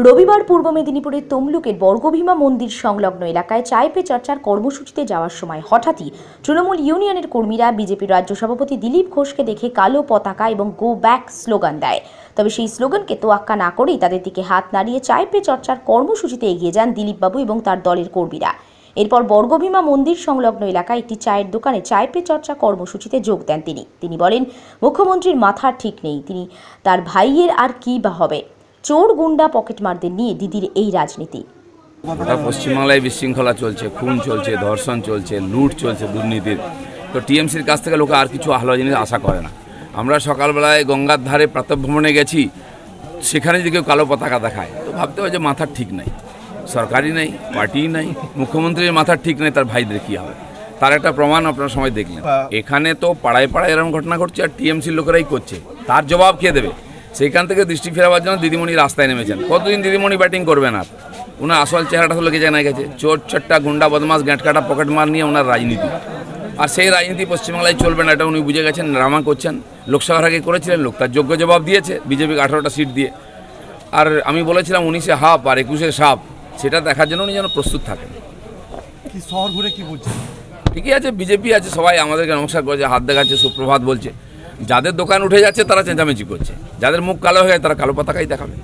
রবিবার পূর্ব মেদিনীপুরের তমলুকের বর্গভীমা মন্দির সংলগ্ন এলাকায় চায় পে চর্চার কর্মসূচিতে যাওয়ার সময় হঠাৎই তৃণমূল ইউনিয়নের কর্মীরা বিজেপির রাজ্য সভাপতি দিলীপ ঘোষকে দেখে কালো পতাকা এবং গো ব্যাক স্লোগান দেয়। তবে সেই স্লোগানকে তোয়াক্কা না করেই তাদের দিকে হাত নাড়িয়ে চায় পে চর্চার কর্মসূচিতে এগিয়ে যান দিলীপবাবু এবং তার দলের কর্মীরা। এরপর বর্গভীমা মন্দির সংলগ্ন এলাকায় একটি চায়ের দোকানে চায় পে চর্চা কর্মসূচিতে যোগ দেন তিনি বলেন, মুখ্যমন্ত্রীর মাথা ঠিক নেই, তার ভাইয়ের আর কি বা হবে। চোর গুন্ডা পকেটমারদের নিয়ে দিদির এই রাজনীতি। পশ্চিমবাংলায় বিশৃঙ্খলা চলছে, খুন চলছে, ধর্ষণ চলছে, লুট চলছে, দুর্নীতির। তো টিএমসির কাছ থেকে লোকে আর কিছু ভালো জিনিস আশা করে না। আমরা সকালবেলায় গঙ্গার ধারে প্রাতঃভ্রমণে গেছি, সেখানে যদি কেউ কালো পতাকা দেখায় তো ভাবতে হয় যে মাথার ঠিক নাই, সরকারি নেই, পার্টি নাই, মুখ্যমন্ত্রীর মাথার ঠিক নেই, তার ভাইদের কী হবে? তার একটা প্রমাণ আপনার সময় দেখলেন। এখানে তো পাড়ায় পাড়ায় এরকম ঘটনা ঘটছে আর টিএমসির লোকেরাই করছে, তার জবাব কে দেবে? সেইখান থেকে দৃষ্টি ফেরাবার জন্য দিদিমণি রাস্তায় নেমেছেন। কতদিন দিদিমণি ব্যাটিং করবেন? আর ওনার আসল চেহারাটা তো লেগে জানা গেছে, চোর চট্টা গুন্ডা বদমাস গ্যাঁটকাটা পকেট মার নিয়ে ওনার রাজনীতি। আর সেই রাজনীতি পশ্চিমবাংলায় চলবে না, এটা উনি বুঝে গেছেন, ড্রামা করছেন। লোকসভার আগে করেছিলেন, লোক তার যোগ্য জবাব দিয়েছে বিজেপিকে 18টা সিট দিয়ে। আর আমি বলেছিলাম 19-এ হাফ আর 21-এ সাপ, সেটা দেখার জন্য উনি যেন প্রস্তুত থাকেন। কি শহর ঘুরে কি বলছেন? ঠিকই আছে, বিজেপি আছে, সবাই আমাদেরকে নমস্কার করছে, হাত দেখাচ্ছে, সুপ্রভাত বলছে। যাদের দোকান উঠে যাচ্ছে তারা চেঁচামেচি করছে, যাদের মুখ কালো হয়ে যায় তারা কালো পতাকাই দেখাবে।